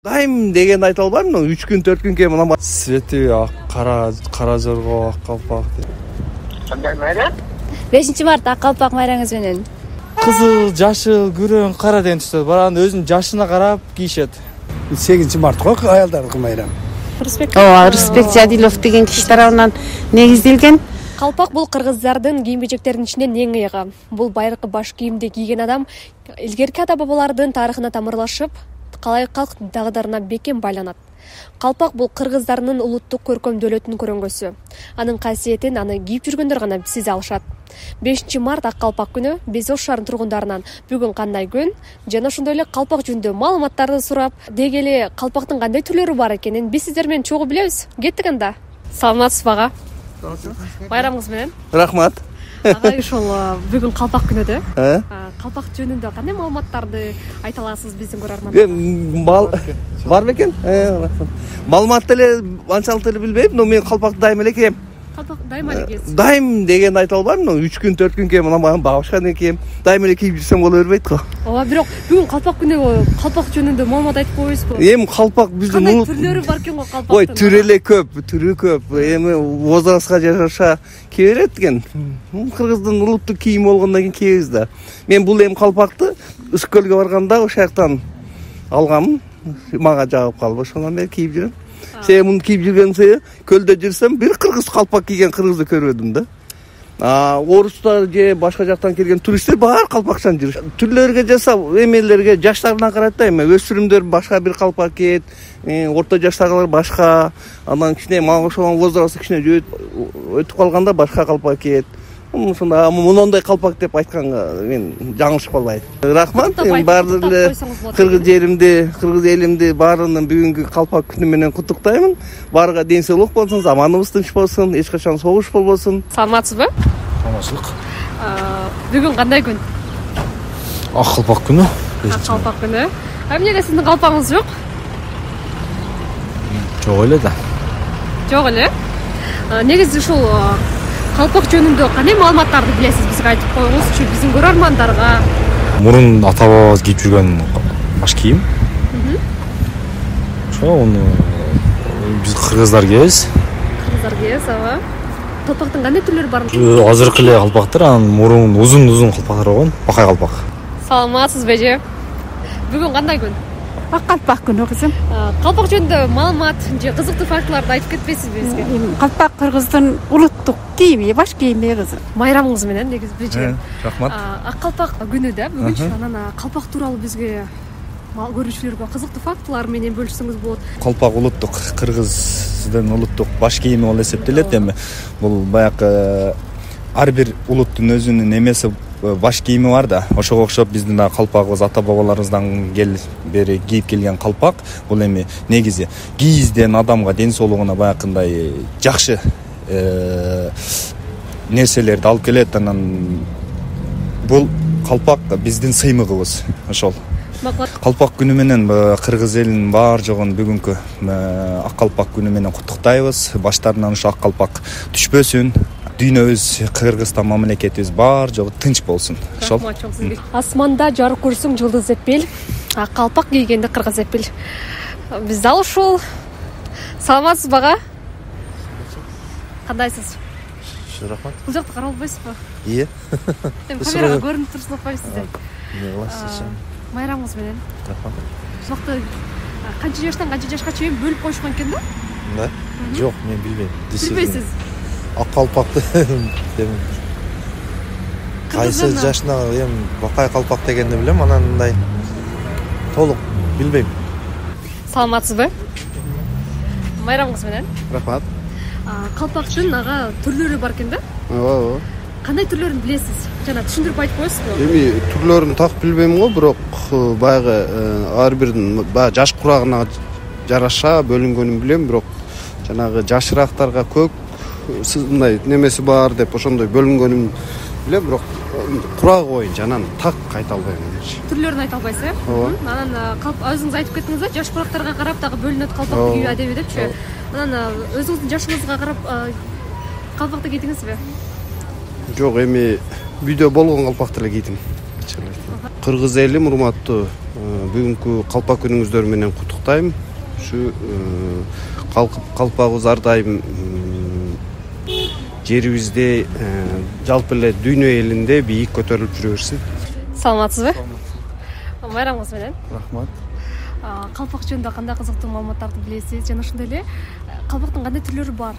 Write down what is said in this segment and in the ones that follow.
Дайым дегенди айта албайм, 3 күн 4 күн кийин мына Свети ак, кара жорго ак калпак. Кандай майрам? 5-март ак калпак майраңыз менен. Кызыл, жашыл, күрөң, кара деген түстөр. Баранын өзүнүн жашына карап кийишет. 8-март го аялдардын майрамы. Рысбек Жадилов деген киши тарабынан негизделген. Калпак бул кыргыздардын кийим-кечектеринин ичинен эң ыйыгы. Бул байыркы баш кийимди кийген адам илгерки ата-бабалардын тарыхына тамырлашып, калай калк дагдарына бекем байланат. Калпак бул кыргыздардын улуттук көркөм дөөлөтүнүн көрөңгөсү. Анын касиетин аны кийип жүргөндөр гана сезе алышат. 5-март ак калпак күнү Безос шаарынын тургундарынан бүгүн кандай күн жана ошондой эле калпак жөнүндө маалыматтарды сурап, деги эле калпактын кандай түрлөрү бар экенин биз сиздер менен чогуу билебиз. Кеттик анда. Саламатсызбы ага? Байрамыңыз менен. Рахмат. Ага, ошол бүгүн калпак күнү да. Калпак жөнүндө кандай маалыматтарды айта аласыз биздин көрөрмандарга? Бар бекен? Маалыматты эле анчалык деле билбейм, но мен калпакты дайым эле кийем. Калпак дайым эле кийесиз. Дайым дегенди айта албайм, 3 күн 4 күн кийин мына башка кийем. Дайым эле кийип жүрсөм боло бербейт го. Ооба, бирок бүгүн калпак күнү калпак жөнүндө маалымат айтып койбойсузбу? Эми калпак биздин кандай түрлөрү бар экен го калпактын? Ой, түрү эле көп, түрү көп. Эми возрастка жараша кие берет экен. Кыргыздын улуттук кийими болгондон кийин кийебиз да. Мен бул эми калпакты Ышкөлгө барганда ошол жактан алгам. Мага жагып калып, ошондон бери кийип жүрөм. Сен муну кийип жүргөнсө, көлдө жүрсөм, бир кыргыз калпак кийген кыргызды көрбөдүм да. Орустар же башка жактан келген туристтер баары калпакчан жүрүш. Түрлөргө жасап, эмелерге жаштарына карайт да, эми өспүрүмдөр башка бир калпак кийет, орто жаштагылар башка, анан кичине мага ошогон возрасты кичине өтүп калганда башка калпак кийет. Ошондо мондай калпак деп айтканга мен жаңылышып калбайм. Рахмат, баардык эле кыргыз жеримди, кыргыз элимди баарынын бүгүнкү калпак күнү менен куттуктайм. Баарыга ден соолук болсун, заманыбыз тынч болсун, эч качан согуш болбосун. Саламатсызбы? Саламатчылык. Бүгүн кандай күн? Ак калпак күнү. Ак калпак күнү. Эмне эле сиздин калпагыңыз жок? Жок эле да. Жок эле. Негизи ушул калпак жөнүндө кандай маалыматтарды билесиз? Бизге айтып коюңузчу, биздин көрөрмандарга. Мурун ата-бабабыз кийип жүргөн баш кийим. Ошону биз кыргыздар кийебиз. Кыргыздар кийебиз, ооба. Калпактын кандай түрлөрү бар? Азыркы эле калпактар, анын мурун узун калпактар болгон, бакай калпак. Саламатсызбы же? Бүгүн кандай күн? Ак калпак күнү кызым. Калпак жөнүндө маалымат же кызыктуу фактыларды айтып кетпейсизби бизге? Калпак кыргыздын улуттук кийими, баш кийими кызым. Майрамыңыз менен негизи биринчиден. Рахмат. Ак калпак күнү да бүгүнчү. Анан калпак тууралуу бизге көрүүчүлөргө кызыктуу фактылар менен бөлүшсөңүз болот. Калпак улуттук кыргыздын улуттук баш кийими болуп эсептелет. Эми бул баягы ар бир улуттун өзүнүн эмеси баш кийими бар да. Ошого окшоп биздин да калпагыбыз ата-бабаларыбыздан бери кийип келген калпак. Бул эми негизи кийизден адамга ден соолугуна баягындай жакшы нерселерди алып келет. Анан бул калпак биздин сыймыгыбыз ошол. Калпак күнү менен кыргыз элинин баар жогун бүгүнкү ак калпак күнү менен куттуктайбыз. Баштарынан ушу ак калпак түшпөсүн. Дүйнөбүз, Кыргызстан мамлекетибиз баар жогу тынч болсун. Ошол. Асманда жарык көрсөң жылдыз деп бил, ак калпак кийгенде кыргыз деп бил. Биз дал ушул. Саламатсызбы ага? Кандайсыз? Рахмат. Бул жакта карап албайсызбы? Ие. Эми камерага көрүнүп турсун окпайсыз да. Эмне кыласыз? Майрамыңыз менен. Рахмат. Ушул канча жаштан канча жашка чейин бөлүп коюшкан экен да? Да? Жок, мен билбейм. Билбейсиз? Ак калпакты кайсы жашына эми бакай калпак дегенди билем, анан мындай толук билбейм. Саламатсызбы? Майрамыңыз менен. Рахмат. Калпактын ага түрлөрү бар экен да? Ооба. Кандай түрлөрүн билесиз? Жана түшүндүрүп айтып коесузбу? Эми түрлөрүн так билбейм го, бирок баягы ар биринин баягы жаш курагына жараша бөлүнгөнүн билем, бирок жанагы жашырактарга көк мындай немеси бар деп ошондой бөлүнгөнүн билем, бирок курагы боюнча анан так айта албайм. Түрлөрүн айта албайсыз, э? Анан өзүңүз айтып кеттиңиз да, жаш курактарга карап дагы бөлүнөт калпак кийүү адеби депчи. Анан өзүңүздүн жашыңызга карап калпакты кийдиңизби? Жок, эми үйдө болгон калпакты эле кийдим. Кыргыз элим, урматтуу бүгүнкү калпак күнүңүздөр менен куттуктайм. Ушу калпагыбыз ар дайым жерибизде жалпы эле дүйнө элинде бийик көтөрүлүп жүрө берсин. Саламатсызбы? Майрамыңыз менен. Рахмат. Калпак жөнүндө кандай кызыктуу маалыматтарды билесиз? Жана ошондой эле калпактын кандай түрлөрү бар?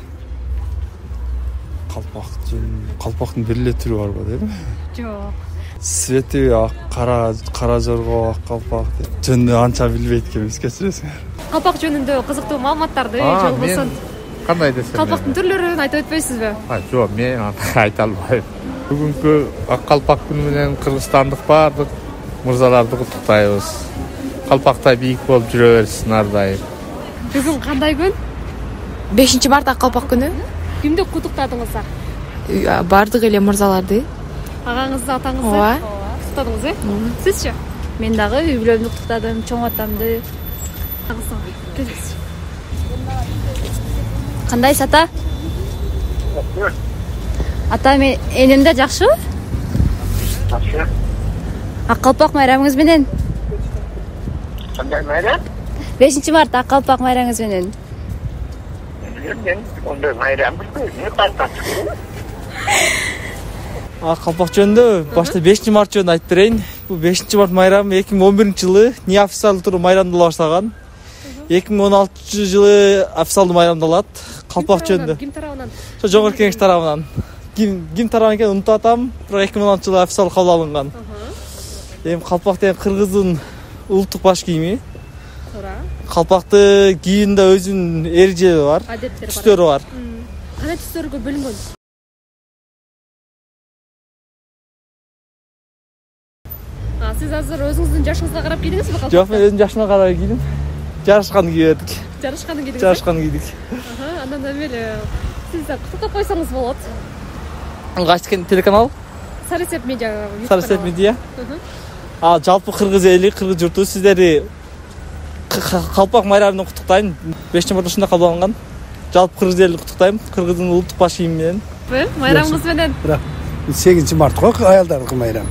Калпактын бир эле түрү барбы дейм? Жок. Свети ак, кара жорго ак калпак жөнүндө анча билбейт экенбиз, кечиресиңер. Калпак жөнүндө кызыктуу маалыматтарды же болбосо кандай десем, калпактын түрлөрүн айтып өтпөйсүзбү? Жок, мен айта албайм. Бүгүнкү ак калпак күнү менен кыргызстандык баардык мырзаларды куттуктайбыз. Калпактай бийик болуп жүрө берсин ар дайым. Бүгүн кандай күн? 5-март ак калпак күнү. Кимди куттуктадыңыздар? Бардык эле мырзаларды. Агаңызды, атаңызды? Ооба. Куттуктадыңыз, Сизчи? Мен дагы үй бүлөмдү куттуктадым, чоң атамды. Кандайсыз ата? Ата, энемде жакшыбы? Жакшы. Ак калпак майрамыңыз менен. Кандай майрам? 5-март ак калпак майрамыңыз менен. Мен ондай майрам билбейм. Не калпак? Ак калпак жөнүндө башта 5-март жөнүндө айтып берейин. Бул 5-март майрамы 2011-жылы неофициалдуу түрдө майрамдала баштаган. 2016-жылы официалдуу майрамдалат. Калпак жөнүндө. Ким тарабынан? Ошо Жоңгор Кеңеш тарабынан. Ким тарабынан экенин унутуп атам, бирок 2016-жылы официалдуу кабыл алынган. Эми калпак деген кыргыздын улуттук баш кийими. Туура. Калпакты кийүүндө өзүнүн эрежелери бар, түстөрү бар. Кандай түстөргө бөлүнгөн? Сиз азыр өзүңүздүн жашыңызга карап кийдиңизби калпакты? Жок, мен өзүмдүн жашыма карап кийдим. Жарышканды кийдик. Жарышканды кийдиңиз? Жарышканды кийдик. Андан эмеле сиз да куттуктап койсоңуз болот. Кайсы телеканал? Сарысеп медиа. Сарысеп медиа. Жалпы кыргыз эли, кыргыз журту сиздерди калпак майрамынан куттуктайм. 5-март ушунда кабыл алынган. Жалпы кыргыз элин куттуктайм. Кыргыздын улуттук баш кийими менен. Майрамыңыз менен. 8-март го аялдардын майрамы.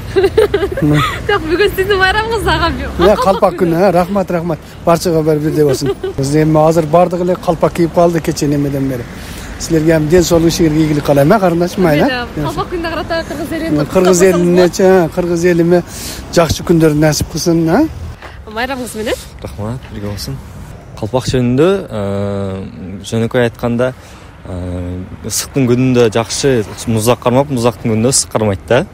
Так, бүгүн сиздин майрамыңыз ага. Калпак күнү, рахмат. Барчага бирдей болсун. Биз эми азыр бардык эле калпак кийип калды кечээ немеден бери. Силерге ham ден соолук ишиңерге ийгилик каалайм, карындашым айна. Калпак күнүнө карата кыргыз элиме жакшы күндөр насип кылсын, Майрамыңыз менен. Рахмат, бирге болсун. Калпак жөнүндө жөнөкөй айтканда ысыктын күнүндө жакшы музак кармап, музактын күнүндө ысык кармайт да.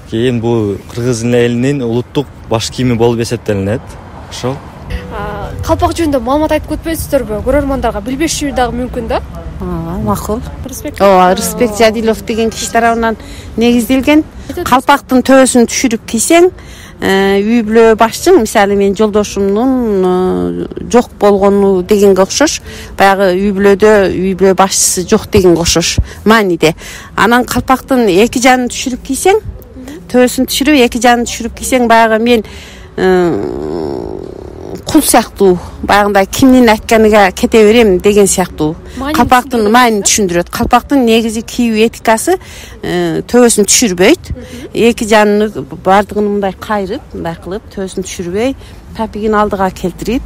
Кийин бул кыргыз элинин улуттук баш кийими болуп эсептелинет. Ошол. Калпак жөнүндө маалымат айтып кетпейсиздерби? Көрөрмандарга билбеши дагы мүмкүн да? Макул. Рысбек Жадилов деген киши тарабынан негизделген. Калпактын төбөсүн түшүрүп кийсең, үй бүлө башчың, мисалы мен жолдошумдун жок болгону дегенге окшош, баягы үй бүлө башчысы жок дегенге окшош мааниде. Анан калпактын эки жанын түшүрүп кийсең, төбөсүн түшүрүп, эки жанын түшүрүп кийсең, баягы мен кул сыяктуу, баягындай кимдин айтканына кете берем деген сыяктуу. Калпактын маанин түшүндүрөт. Калпактын негизи кийүү этикасы төбөсүн түшүрбөйт. Эки жанын бардыгын мындай кайрып, мындай кылып, төбөсүн түшүрбөй, тапигин алдыга келтирип,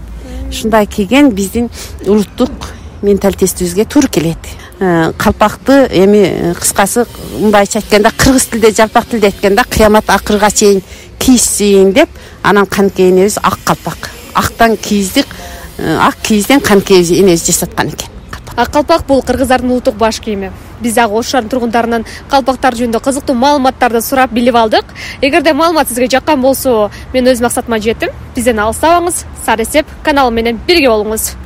ушундай кийген биздин улуттук менталитетибизге туура келет. Калпакты эми кыскасы мындайча айтканда, кыргыз тилде, жалпак тилде айтканда, кыямат акырга чейин кийсин деп, анан канке энебиз ак калпак. Актан кийиздик, ак кийизден канке энебиз жасаткан экен. Ак калпак бул кыргыздардын улуттук баш кийими. Биз дагы ош шаарынын тургундарынан калпактар жөнүндө кызыктуу маалыматтарды сурап билип алдык. Эгерде маалымат сизге жаккан болсо, мен өз максатыма жеттим. Бизден алыстабаңыз. Сарысеп каналы менен бирге болуңуз.